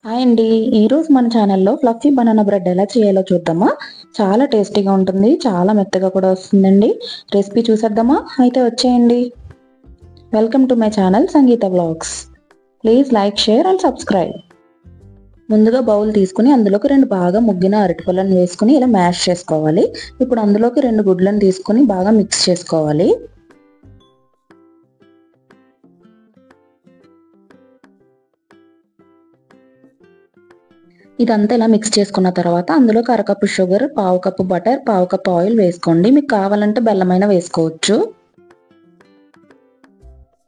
Hi అండి. ఈరోజు మన ఛానల్లో ఫ్లఫీ బనానా బ్రెడ్ ఎలా చేయాలో చూద్దామా. చాలా టేస్టీగా ఉంటుంది, చాలా మెత్తగా కూడా వస్తుందండి. రెసిపీ చూసేద్దామా? అయితే వచ్చేయండి. Welcome to my channel Sangeetha vlogs. Please like, share and subscribe. ముందుగా బౌల్ తీసుకుని అందులోకి 2 బాగా ముగ్గిన అరటిపళ్ళను వేసుకుని ఇలా మ్యాష్ చేసుకోవాలి. ఇప్పుడు అందులోకి 2 గుడ్లను తీసుకుని బాగా మిక్స్ చేసుకోవాలి. ఇదంతా ఇలా మిక్స్ చేసుకున్న తర్వాత అందులోకి అరకప్పు షుగర్, పావు కప్పు బటర్, పావు కప్పు ఆయిల్ వేసుకోండి. మీకు కావాలంటే బెల్లమైనా వేసుకోవచ్చు.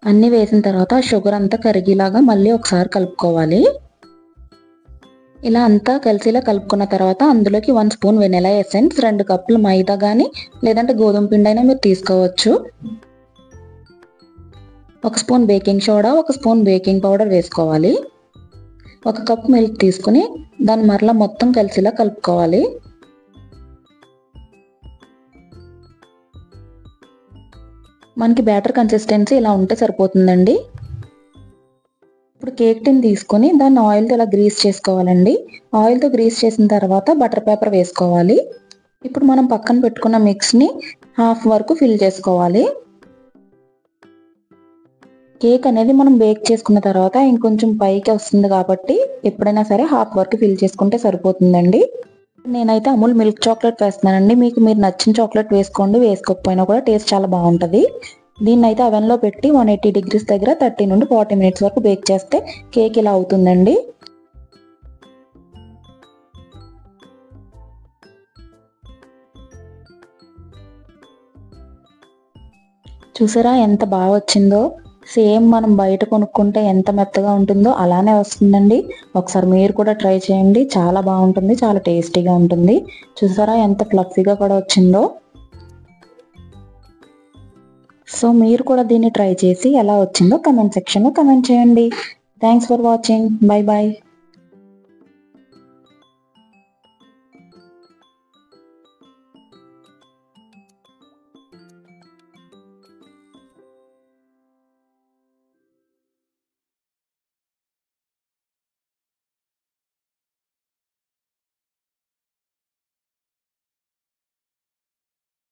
అన్నీ వేసిన తర్వాత షుగర్ అంతా కరిగేలాగా మళ్ళీ ఒకసారి కలుపుకోవాలి. ఇలా అంతా కలిసిలా కలుపుకున్న తర్వాత అందులోకి 1 స్పూన్ వెనిలా ఎసెన్స్, 2 కప్పులు మైదా కానీ లేదంటే గోధుమ పిండి అయినా మీరు తీసుకోవచ్చు. 1 spoon baking soda, 1 spoon baking powder వేసుకోవాలి. 1 కప్ మిల్క్ తీసుకుని దాన్ని మరలా మొత్తం కలిసిలా కలుపుకోవాలి. మనకి బ్యాటర్ కన్సిస్టెన్సీ ఇలా ఉంటే సరిపోతుందండి. ఇప్పుడు కేక్ టిన్ తీసుకొని దాన్ని ఆయిల్తో ఇలా గ్రీస్ చేసుకోవాలండి. ఆయిల్తో గ్రీస్ చేసిన తర్వాత బటర్ పేపర్ వేసుకోవాలి. ఇప్పుడు మనం పక్కన పెట్టుకున్న మిక్స్ని హాఫ్ వరకు ఫిల్ చేసుకోవాలి. కేక్ అనేది మనం బేక్ చేసుకున్న తర్వాత ఇంకొంచెం పైకి వస్తుంది కాబట్టి ఎప్పుడైనా సరే హాఫ్ వరకు ఫిల్ చేసుకుంటే సరిపోతుందండి. నేనైతే అమూల్ మిల్క్ చాక్లెట్ వేస్తున్నానండి. మీరు నచ్చిన చాక్లెట్ వేసుకోండి, వేసుకోకపోయినా కూడా టేస్ట్ చాలా బాగుంటుంది. దీన్ని అయితే అవెన్లో పెట్టి 180 డిగ్రీస్ దగ్గర 30 నుండి 40 మినిట్స్ వరకు బేక్ చేస్తే కేక్ ఇలా అవుతుందండి. చూసారా ఎంత బాగా వచ్చిందో. సేమ్ మనం బయట కొనుక్కుంటే ఎంత మెత్తగా ఉంటుందో అలానే వస్తుందండి. ఒకసారి మీరు కూడా ట్రై చేయండి, చాలా బాగుంటుంది, చాలా టేస్టీగా ఉంటుంది. చూసారా ఎంత ఫ్లఫీగా కూడా వచ్చిందో. సో మీరు కూడా దీన్ని ట్రై చేసి ఎలా వచ్చిందో కమెంట్ సెక్షన్లో కమెంట్ చేయండి. Thanks for watching. Bye bye.